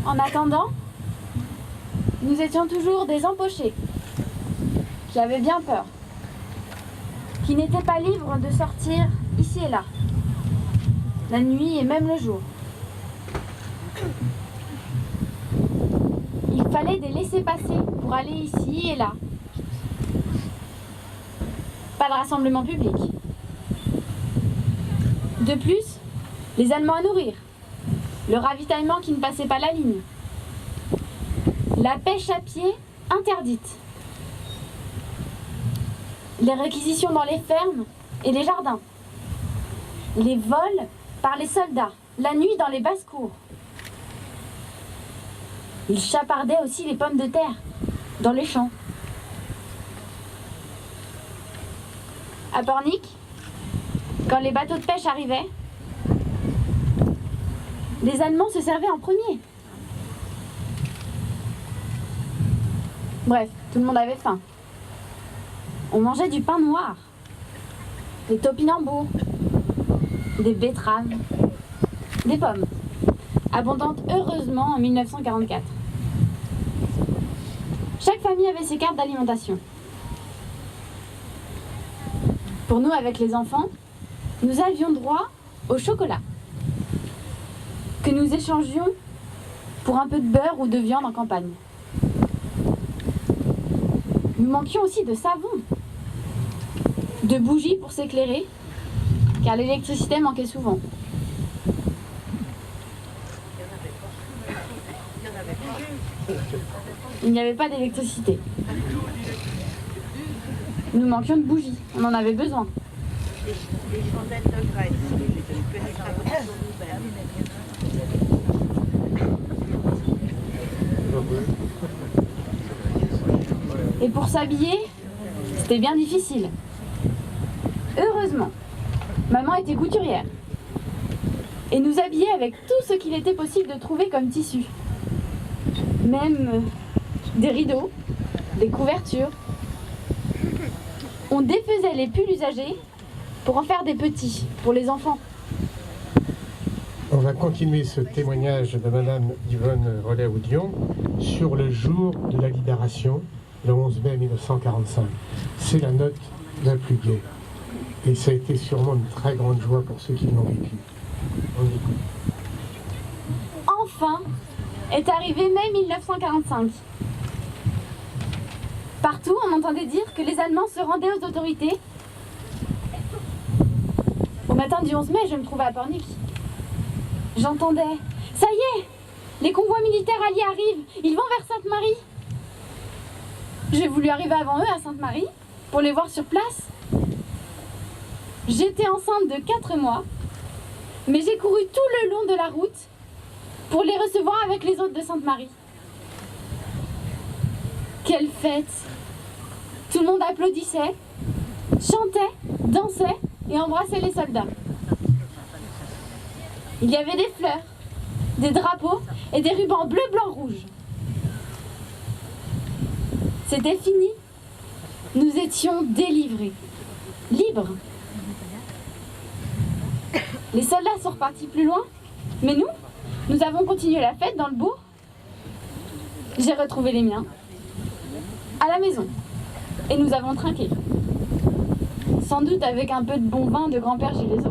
En attendant, nous étions toujours des empochés, qui avaient bien peur, qui n'étaient pas libres de sortir ici et là, la nuit et même le jour. Il fallait des laissez-passer pour aller ici et là. Pas de rassemblement public. De plus, les Allemands à nourrir, le ravitaillement qui ne passait pas la ligne, la pêche à pied interdite, les réquisitions dans les fermes et les jardins, les vols par les soldats, la nuit dans les basses-cours. Ils chapardaient aussi les pommes de terre dans les champs. À Pornic, quand les bateaux de pêche arrivaient, les Allemands se servaient en premier. Bref, tout le monde avait faim. On mangeait du pain noir, des topinambours, des betteraves, des pommes, abondantes heureusement en 1944. Chaque famille avait ses cartes d'alimentation. Pour nous, avec les enfants, nous avions droit au chocolat, que nous échangions pour un peu de beurre ou de viande en campagne. Nous manquions aussi de savon, de bougies pour s'éclairer, car l'électricité manquait souvent. Il n'y avait pas d'électricité. Nous manquions de bougies, on en avait besoin. Les chandelles de graisse, Et pour s'habiller, c'était bien difficile. Heureusement, maman était couturière et nous habillait avec tout ce qu'il était possible de trouver comme tissu. Même des rideaux, des couvertures. On défaisait les pulls usagés pour en faire des petits, pour les enfants. On va continuer ce témoignage de Madame Yvonne Rollet-Audion sur le jour de la libération, le 11 mai 1945. C'est la note la plus gaie. Et ça a été sûrement une très grande joie pour ceux qui l'ont vécu. On écoute. Enfin est arrivé mai 1945. Partout, on entendait dire que les Allemands se rendaient aux autorités. Au matin du 11 mai, je me trouvais à Pornic. J'entendais « Ça y est, les convois militaires alliés arrivent, ils vont vers Sainte-Marie !» J'ai voulu arriver avant eux à Sainte-Marie pour les voir sur place. J'étais enceinte de 4 mois, mais j'ai couru tout le long de la route pour les recevoir avec les autres de Sainte-Marie. Quelle fête! Tout le monde applaudissait, chantait, dansait et embrassait les soldats. Il y avait des fleurs, des drapeaux et des rubans bleu, blanc, rouge. C'était fini. Nous étions délivrés, libres. Les soldats sont repartis plus loin, mais nous avons continué la fête dans le bourg. J'ai retrouvé les miens à la maison et nous avons trinqué. Sans doute avec un peu de bon vin de grand-père Gileso.